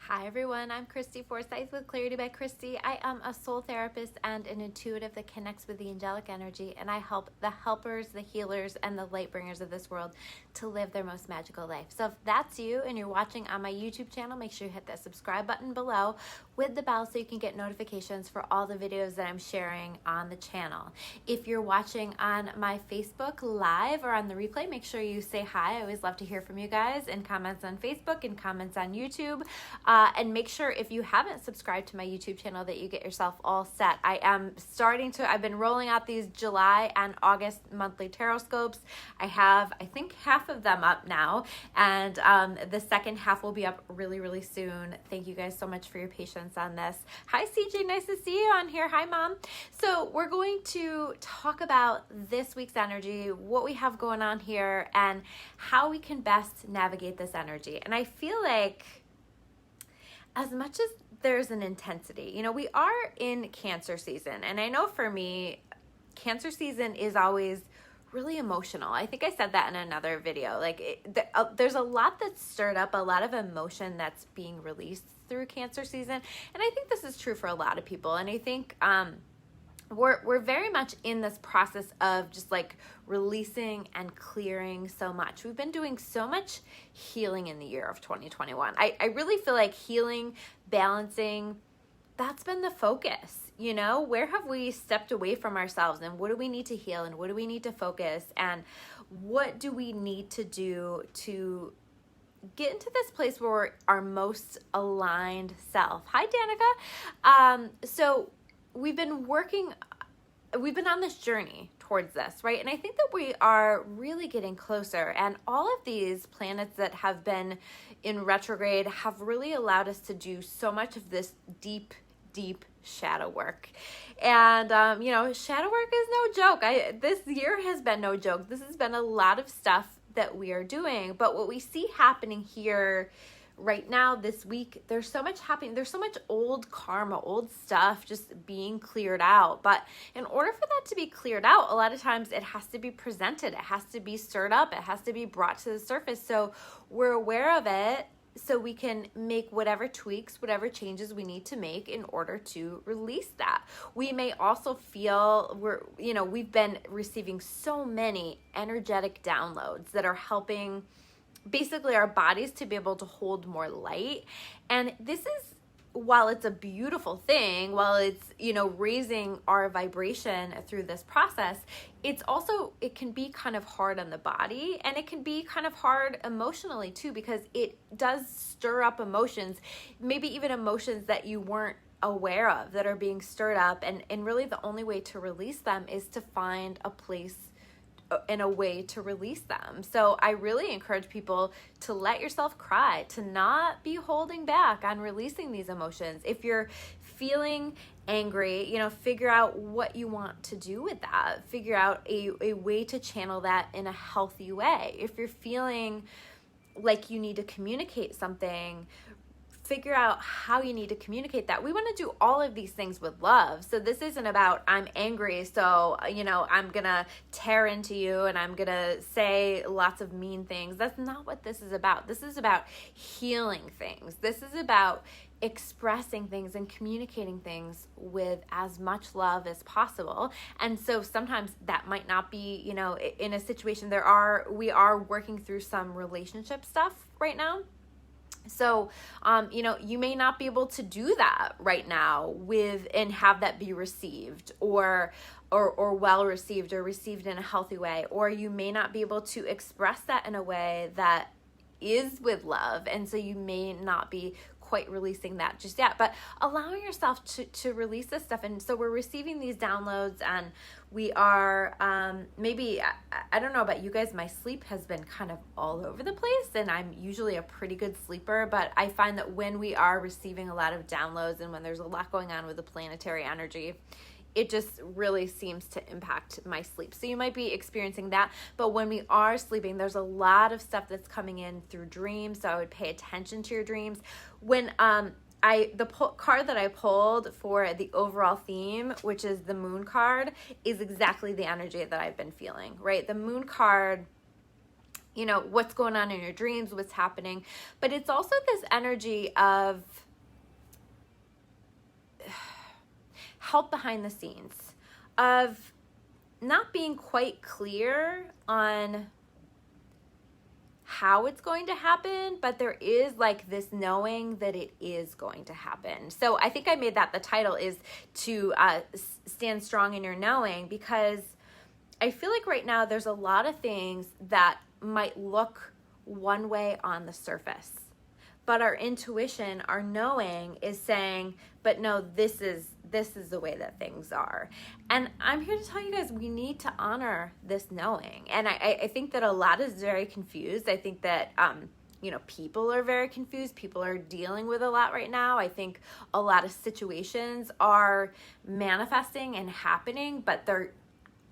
Hi everyone, I'm Christy Forsyth with Clarity by Christy. I am a soul therapist and an intuitive that connects with the angelic energy, and I help the helpers, the healers, and the light bringers of this world to live their most magical life. So if that's you and you're watching on my YouTube channel, make sure you hit that subscribe button below with the bell so you can get notifications for all the videos that I'm sharing on the channel. If you're watching on my Facebook Live or on the replay, make sure you say hi. I always love to hear from you guys in comments on Facebook and comments on YouTube. And make sure if you haven't subscribed to my YouTube channel that you get yourself all set. I've been rolling out these July and August monthly tarot scopes. I have, I think, half of them up now, and the second half will be up really, really soon. Thank you guys so much for your patience on this. Hi, CJ. Nice to see you on here. Hi, Mom. So we're going to talk about this week's energy, what we have going on here, and how we can best navigate this energy. And I feel like as much as there's an intensity, we are in Cancer season. And I know for me, Cancer season is always really emotional. I think I said that in another video. There's a lot that's stirred up, a lot of emotion that's being released through Cancer season. And I think this is true for a lot of people. And I think we're very much in this process of just like releasing and clearing so much. We've been doing so much healing in the year of 2021. I really feel like healing, balancing, that's been the focus. Where have we stepped away from ourselves, and what do we need to heal, and what do we need to focus, and what do we need to do to get into this place where we're our most aligned self? Hi, Danica. So we've been on this journey towards this, right? And I think that we are really getting closer, and all of these planets that have been in retrograde have really allowed us to do so much of this deep shadow work. And shadow work is no joke. This year has been no joke. This has been a lot of stuff that we are doing, but what we see happening here right now, this week, there's so much happening. There's so much old karma, old stuff just being cleared out. But in order for that to be cleared out, a lot of times it has to be presented. It has to be stirred up. It has to be brought to the surface. So we're aware of it, so we can make whatever tweaks, whatever changes we need to make in order to release that. We may also feel we've been receiving so many energetic downloads that are helping basically our bodies to be able to hold more light. And this is, while it's a beautiful thing, while it's, raising our vibration through this process, it can be kind of hard on the body, and it can be kind of hard emotionally too, because it does stir up emotions, maybe even emotions that you weren't aware of that are being stirred up. And really the only way to release them is to find a place in a way to release them. So I really encourage people to let yourself cry, to not be holding back on releasing these emotions. If you're feeling angry, figure out what you want to do with that. Figure out a way to channel that in a healthy way. If you're feeling like you need to communicate something, figure out how you need to communicate that. We want to do all of these things with love. So this isn't about, I'm angry, so, I'm going to tear into you and I'm going to say lots of mean things. That's not what this is about. This is about healing things. This is about expressing things and communicating things with as much love as possible. And so sometimes that might not be, in a situation we are working through some relationship stuff right now. So, you may not be able to do that right now and have that be received or well received or received in a healthy way, or you may not be able to express that in a way that is with love. And so you may not be quite releasing that just yet, but allowing yourself to release this stuff. And so we're receiving these downloads, and we are maybe, I don't know about you guys, my sleep has been kind of all over the place, and I'm usually a pretty good sleeper, but I find that when we are receiving a lot of downloads and when there's a lot going on with the planetary energy, it just really seems to impact my sleep. So you might be experiencing that, but when we are sleeping, there's a lot of stuff that's coming in through dreams. So I would pay attention to your dreams. When the card that I pulled for the overall theme, which is the moon card, is exactly the energy that I've been feeling, right? The moon card you know, what's going on in your dreams, what's happening. But it's also this energy of help behind the scenes, of not being quite clear on how it's going to happen, but there is like this knowing that it is going to happen. So I think I made that the title, is to stand strong in your knowing, because I feel like right now there's a lot of things that might look one way on the surface, but our intuition, our knowing is saying, but no, this is the way that things are. And I'm here to tell you guys, we need to honor this knowing. And I think that a lot is very confused. I think that, you know, people are very confused. People are dealing with a lot right now. I think a lot of situations are manifesting and happening, but they're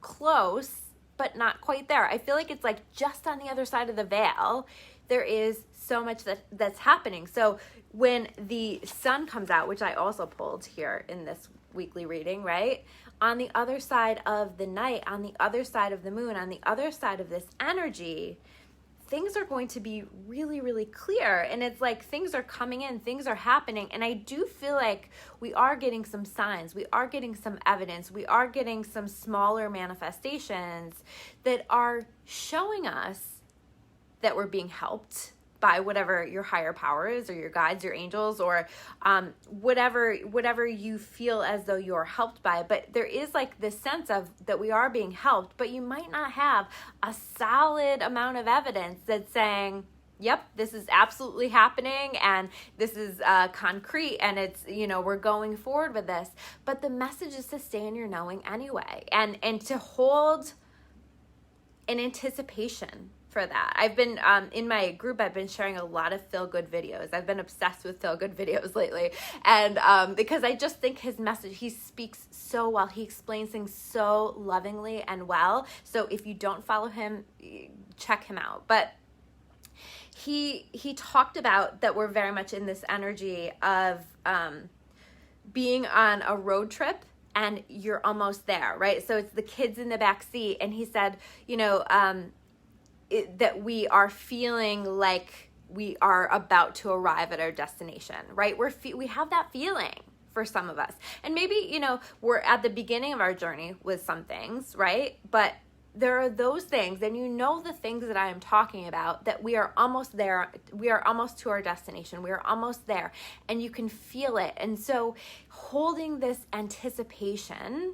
close, but not quite there. I feel like it's like just on the other side of the veil, there is so much that's happening. So when the sun comes out, which I also pulled here in this weekly reading, right? On the other side of the night, on the other side of the moon, on the other side of this energy, things are going to be really, really clear. And it's like things are coming in, things are happening. And I do feel like we are getting some signs, we are getting some evidence, we are getting some smaller manifestations that are showing us that we're being helped by whatever your higher power is, or your guides, your angels, or whatever you feel as though you're helped by. But there is like this sense of that we are being helped, but you might not have a solid amount of evidence that's saying, yep, this is absolutely happening, and this is concrete, and it's, you know, we're going forward with this. But the message is to stay in your knowing anyway, and to hold an anticipation for that. I've been in my group, I've been sharing a lot of feel-good videos. I've been obsessed with feel-good videos lately, and because I just think his message, he speaks so well, he explains things so lovingly and well. So if you don't follow him, check him out. But he talked about that we're very much in this energy of being on a road trip and you're almost there, right? So it's the kids in the back seat, and he said, you know, that we are feeling like we are about to arrive at our destination, right? We have that feeling for some of us. And maybe, you know, we're at the beginning of our journey with some things, right? But there are those things, and you know the things that I am talking about, that we are almost there. We are almost to our destination. We are almost there, and you can feel it. And so holding this anticipation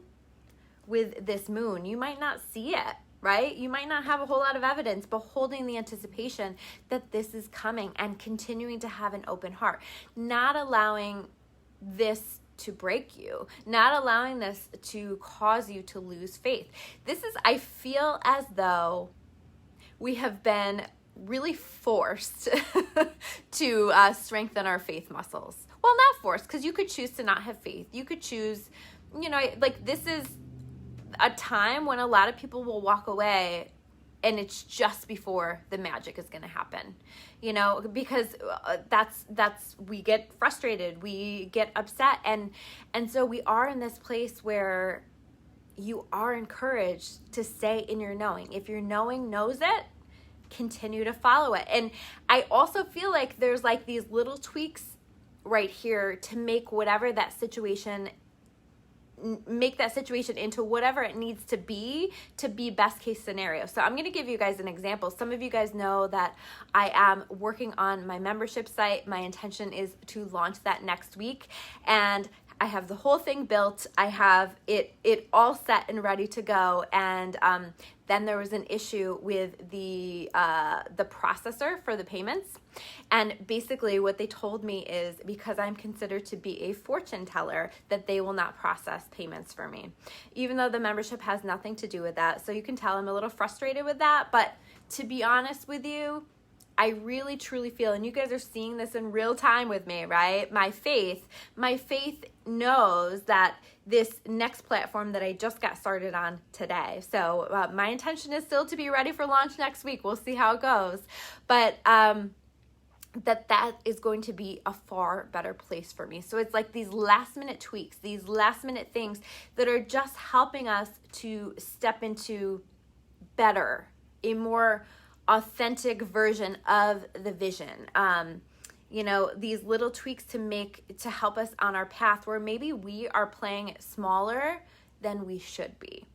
with this moon, you might not see it, right? You might not have a whole lot of evidence, but holding the anticipation that this is coming and continuing to have an open heart, not allowing this to break you, not allowing this to cause you to lose faith. This is, I feel as though we have been really forced to strengthen our faith muscles. Well, not forced, because you could choose to not have faith. You could choose, you know, like this is a time when a lot of people will walk away, and it's just before the magic is going to happen, you know, because that's we get frustrated, we get upset, and so we are in this place where you are encouraged to stay in your knowing. If your knowing knows it, continue to follow it. And I also feel like there's like these little tweaks right here to make whatever that situation, make that situation into whatever it needs to be best case scenario. So I'm going to give you guys an example. Some of you guys know that I am working on my membership site. My intention is to launch that next week, and I have the whole thing built. I have it all set and ready to go. And then there was an issue with the processor for the payments. And basically what they told me is, because I'm considered to be a fortune teller, that they will not process payments for me, even though the membership has nothing to do with that. So you can tell I'm a little frustrated with that. But to be honest with you, I really truly feel, and you guys are seeing this in real time with me, right? My faith knows that this next platform that I just got started on today. So my intention is still to be ready for launch next week. We'll see how it goes. But that is going to be a far better place for me. So it's like these last minute tweaks, these last minute things that are just helping us to step into better, a more authentic version of the vision. These little tweaks to help us on our path where maybe we are playing smaller than we should be.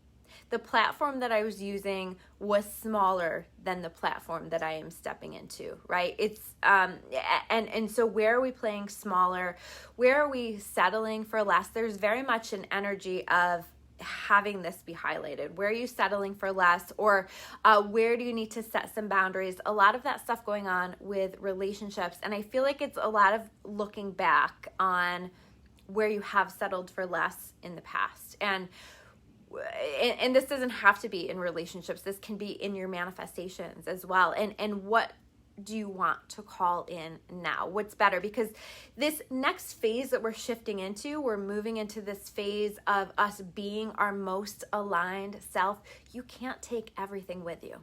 The platform that I was using was smaller than the platform that I am stepping into, right? It's and so where are we playing smaller? Where are we settling for less? There's very much an energy of having this be highlighted. Where are you settling for less? Or where do you need to set some boundaries? A lot of that stuff going on with relationships. And I feel like it's a lot of looking back on where you have settled for less in the past. And this doesn't have to be in relationships. This can be in your manifestations as well. And what do you want to call in now? What's better? Because this next phase that we're shifting into, we're moving into this phase of us being our most aligned self. You can't take everything with you.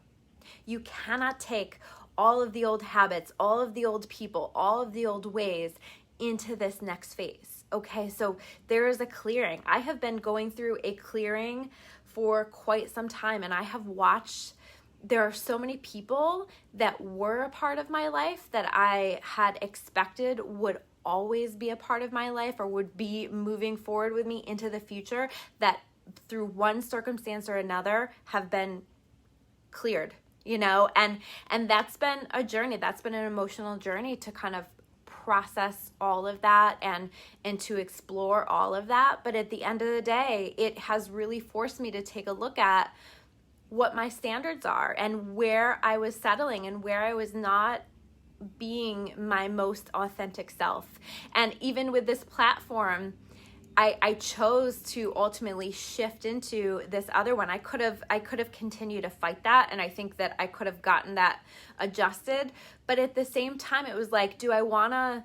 You cannot take all of the old habits, all of the old people, all of the old ways into this next phase. Okay, so there is a clearing. I have been going through a clearing for quite some time, and I have watched, there are so many people that were a part of my life that I had expected would always be a part of my life or would be moving forward with me into the future, that through one circumstance or another have been cleared, and that's been a journey. That's been an emotional journey to kind of process all of that and to explore all of that. But at the end of the day, it has really forced me to take a look at what my standards are and where I was settling and where I was not being my most authentic self. And even with this platform, I chose to ultimately shift into this other one. I could have continued to fight that, and I think that I could have gotten that adjusted. But at the same time, it was like, do I want to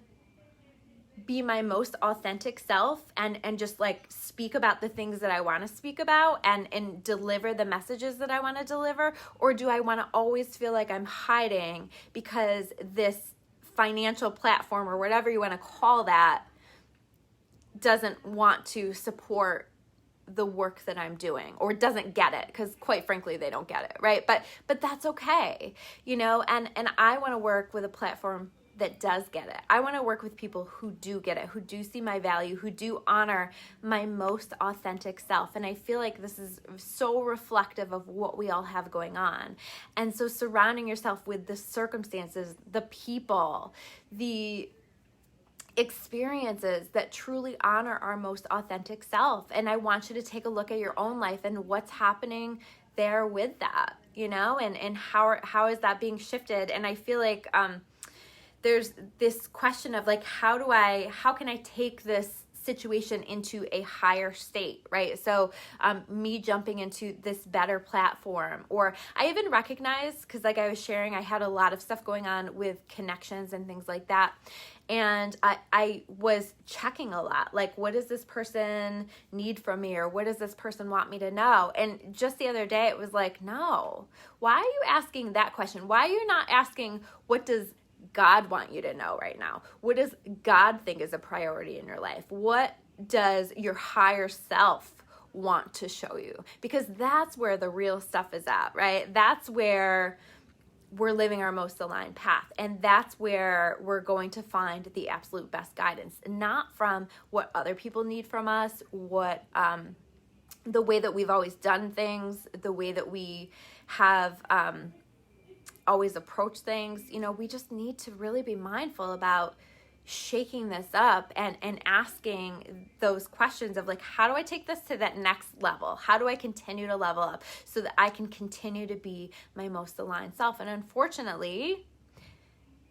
be my most authentic self and just like speak about the things that I want to speak about and deliver the messages that I want to deliver? Or do I want to always feel like I'm hiding because this financial platform or whatever you want to call that doesn't want to support the work that I'm doing or doesn't get it? Because quite frankly, they don't get it, right? But that's okay, and I want to work with a platform that does get it. I want to work with people who do get it, who do see my value, who do honor my most authentic self. And I feel like this is so reflective of what we all have going on. And so surrounding yourself with the circumstances, the people, the experiences that truly honor our most authentic self. And I want you to take a look at your own life and what's happening there with that, and how is that being shifted? And I feel like there's this question of like, how can I take this situation into a higher state, right? So me jumping into this better platform, or I even recognize, because like I was sharing, I had a lot of stuff going on with connections and things like that. And I was checking a lot, like, what does this person need from me? Or what does this person want me to know? And just the other day, it was like, no, why are you asking that question? Why are you not asking, what does God want you to know right now? What does God think is a priority in your life? What does your higher self want to show you? Because that's where the real stuff is at, right? That's where we're living our most aligned path. And that's where we're going to find the absolute best guidance, not from what other people need from us, what the way that we've always done things, the way that we have always approach things. We just need to really be mindful about shaking this up and asking those questions of like, how do I take this to that next level? How do I continue to level up so that I can continue to be my most aligned self? And unfortunately,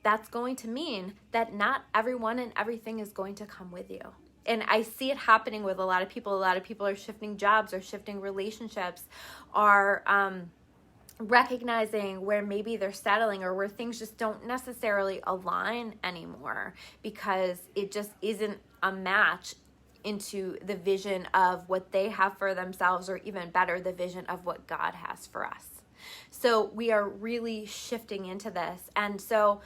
that's going to mean that not everyone and everything is going to come with you. And I see it happening with a lot of people. A lot of people are shifting jobs or shifting relationships, are recognizing where maybe they're settling or where things just don't necessarily align anymore because it just isn't a match into the vision of what they have for themselves, or even better, the vision of what God has for us. So we are really shifting into this. And so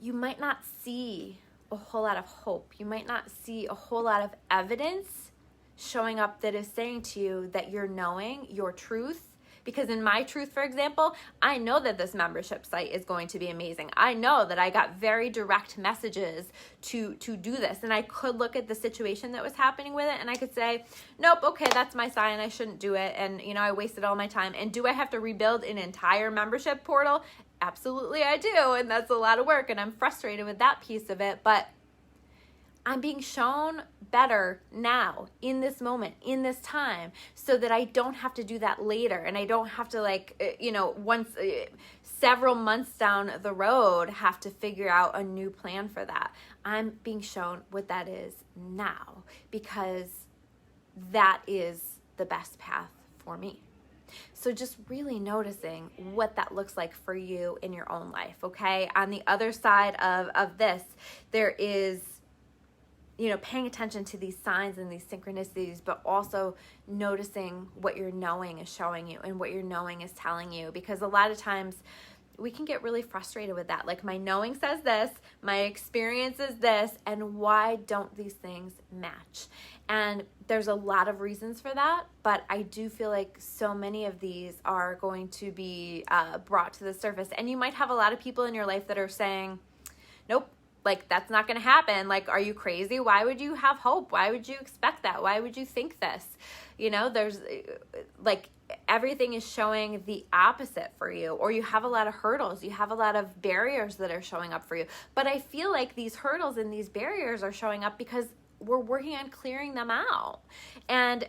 you might not see a whole lot of hope. You might not see a whole lot of evidence showing up that is saying to you that you're knowing your truth, Because in my truth, for example, I know that this membership site is going to be amazing. I know that I got very direct messages to do this. And I could look at the situation that was happening with it and I could say, nope, okay, that's my sign. I shouldn't do it. And, you know, I wasted all my time. And do I have to rebuild an entire membership portal? Absolutely, I do. And that's a lot of work. And I'm frustrated with that piece of it. But I'm being shown better now, in this moment, in this time, so that I don't have to do that later. And I don't have to, like, you know, once several months down the road, have to figure out a new plan for that. I'm being shown what that is now, because that is the best path for me. So just really noticing what that looks like for you in your own life, okay? On the other side of this, there is, you know, paying attention to these signs and these synchronicities, but also noticing what your knowing is showing you and what your knowing is telling you. Because a lot of times we can get really frustrated with that. Like, my knowing says this, my experience is this, and why don't these things match? And there's a lot of reasons for that, but I do feel like so many of these are going to be brought to the surface. And you might have a lot of people in your life that are saying, nope, like, that's not going to happen. Like, are you crazy? Why would you have hope? Why would you expect that? Why would you think this? You know, there's, like, everything is showing the opposite for you, or you have a lot of hurdles. You have a lot of barriers that are showing up for you. But I feel like these hurdles and these barriers are showing up because we're working on clearing them out. And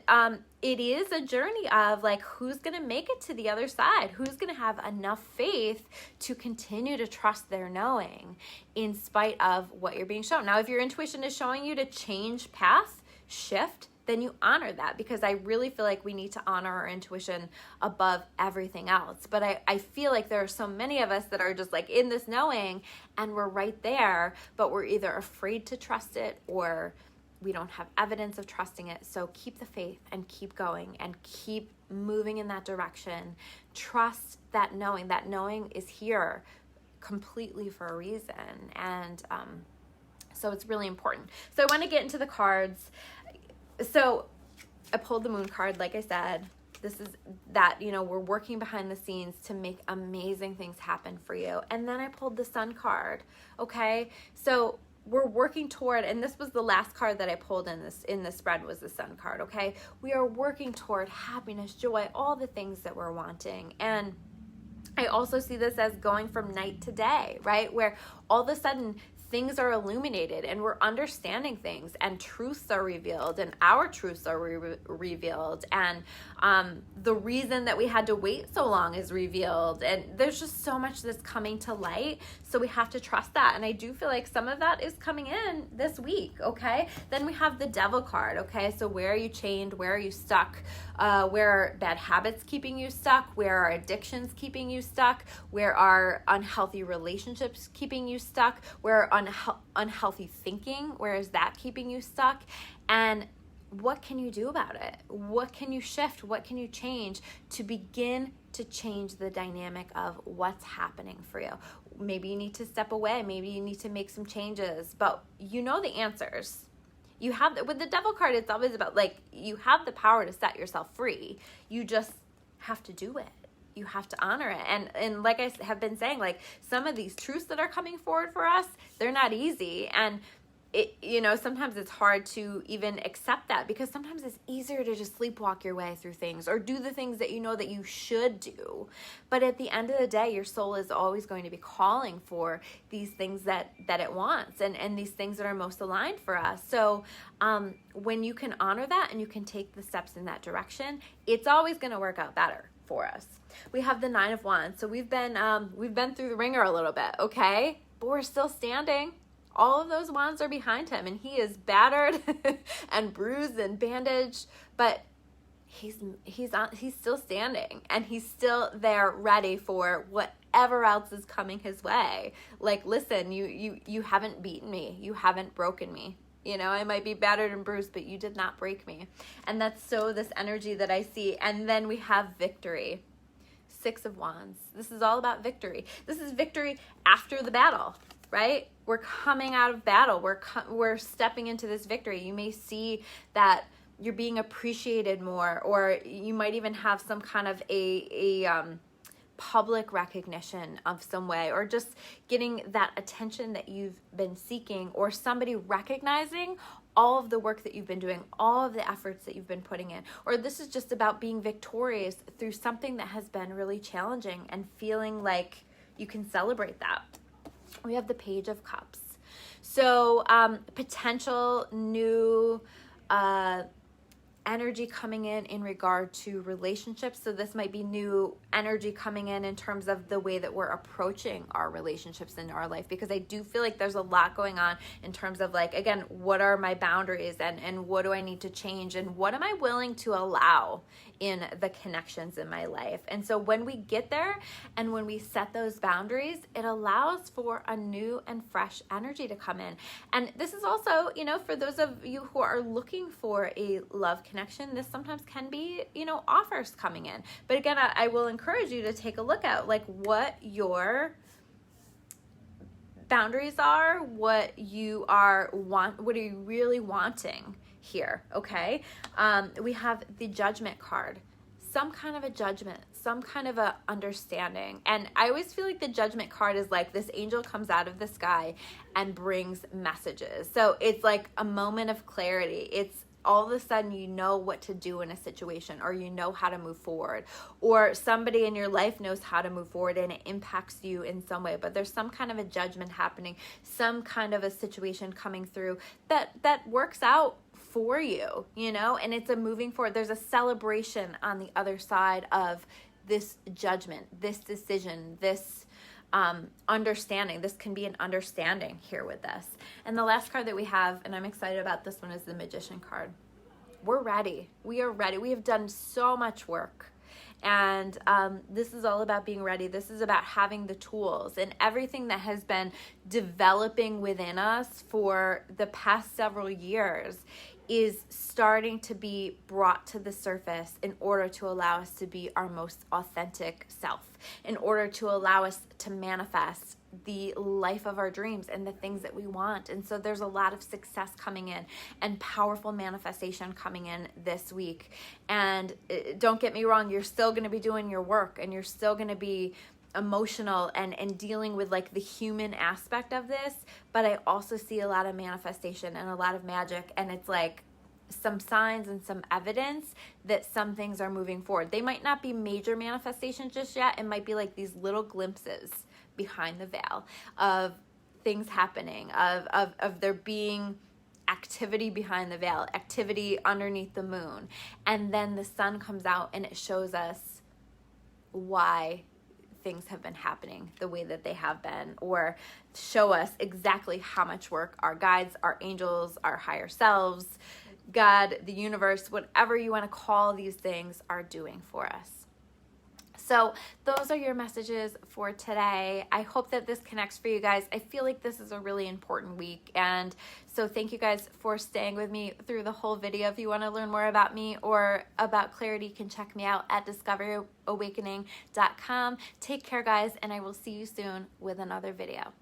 it is a journey of, like, who's going to make it to the other side? Who's going to have enough faith to continue to trust their knowing in spite of what you're being shown? Now, if your intuition is showing you to change path, shift, then you honor that, because I really feel like we need to honor our intuition above everything else. But I feel like there are so many of us that are just, like, in this knowing and we're right there, but we're either afraid to trust it or we don't have evidence of trusting it. So keep the faith and keep going and keep moving in that direction. Trust that knowing. That knowing is here completely for a reason. And so it's really important. So I want to get into the cards. So I pulled the moon card, like I said. This is that, you know, we're working behind the scenes to make amazing things happen for you. And then I pulled the sun card, okay? So we're working toward, and this was the last card that I pulled in this spread, was the sun card, okay? We are working toward happiness, joy, all the things that we're wanting. And I also see this as going from night to day, right? Where all of a sudden things are illuminated and we're understanding things and truths are revealed and our truths are revealed and the reason that we had to wait so long is revealed, and there's just so much that's coming to light, so we have to trust that. And I do feel like some of that is coming in this week, okay? Then we have the devil card, okay? So where are you chained? Where are you stuck? Where are bad habits keeping you stuck? Where are addictions keeping you stuck? Where are unhealthy relationships keeping you stuck? Where are unhealthy thinking? Where is that keeping you stuck? And what can you do about it? What can you shift? What can you change to begin to change the dynamic of what's happening for you? Maybe you need to step away. Maybe you need to make some changes, but you know the answers. You have, with the devil card, it's always about, like, you have the power to set yourself free. You just have to do it. You have to honor it. And like I have been saying, like, some of these truths that are coming forward for us, they're not easy. And it, you know, sometimes it's hard to even accept that, because sometimes it's easier to just sleepwalk your way through things or do the things that you know that you should do. But at the end of the day, your soul is always going to be calling for these things that it wants and these things that are most aligned for us. So when you can honor that and you can take the steps in that direction, it's always going to work out better for us. We have the 9 of Wands. So we've been through the ringer a little bit, okay? But we're still standing. All of those wands are behind him, and he is battered and bruised and bandaged, but he's still standing, and he's still there ready for whatever else is coming his way. Like, listen, you haven't beaten me. You haven't broken me. You know, I might be battered and bruised, but you did not break me. And that's so this energy that I see. And then we have victory. 6 of Wands. This is all about victory. This is victory after the battle, right? We're coming out of battle. We're stepping into this victory. You may see that, you're being appreciated more, or you might even have some kind of a public recognition of some way, or just getting that attention that you've been seeking, or somebody recognizing all of the work that you've been doing, all of the efforts that you've been putting in. Or this is just about being victorious through something that has been really challenging and feeling like you can celebrate that. We have the Page of Cups. So potential new energy coming in regard to relationships. So this might be new energy coming in terms of the way that we're approaching our relationships in our life, because I do feel like there's a lot going on in terms of, like, again, what are my boundaries, and what do I need to change, and what am I willing to allow in the connections in my life. And so when we get there and when we set those boundaries, it allows for a new and fresh energy to come in. And this is also, you know, for those of you who are looking for a love connection, this sometimes can be, you know, offers coming in. But again, I will encourage you to take a look at, like, what your boundaries are, what you what are you really wanting here, okay? We have the Judgment card. Some kind of a judgment, some kind of a understanding. And I always feel like the Judgment card is like this angel comes out of the sky and brings messages. So it's like a moment of clarity. It's all of a sudden you know what to do in a situation, or you know how to move forward, or somebody in your life knows how to move forward and it impacts you in some way, but there's some kind of a judgment happening, some kind of a situation coming through that works out for you, you know, and it's a moving forward. There's a celebration on the other side of this judgment, this decision, this understanding. This can be an understanding here with this. And the last card that we have, and I'm excited about this one, is the Magician card. We're ready. We are ready. We have done so much work. And this is all about being ready. This is about having the tools, and everything that has been developing within us for the past several years is starting to be brought to the surface in order to allow us to be our most authentic self, in order to allow us to manifest the life of our dreams and the things that we want. And so there's a lot of success coming in and powerful manifestation coming in this week. And don't get me wrong, you're still going to be doing your work, and you're still going to be emotional and dealing with, like, the human aspect of this, but I also see a lot of manifestation and a lot of magic, and it's like some signs and some evidence that some things are moving forward. They might not be major manifestations just yet. It might be like these little glimpses behind the veil of things happening, of there being activity behind the veil, activity underneath the moon, and then the sun comes out and it shows us why things have been happening the way that they have been, or show us exactly how much work our guides, our angels, our higher selves, God, the universe, whatever you want to call these things, are doing for us. So those are your messages for today. I hope that this connects for you guys. I feel like this is a really important week. And so thank you guys for staying with me through the whole video. If you want to learn more about me or about clarity, you can check me out at discoveryawakening.com. Take care, guys, and I will see you soon with another video.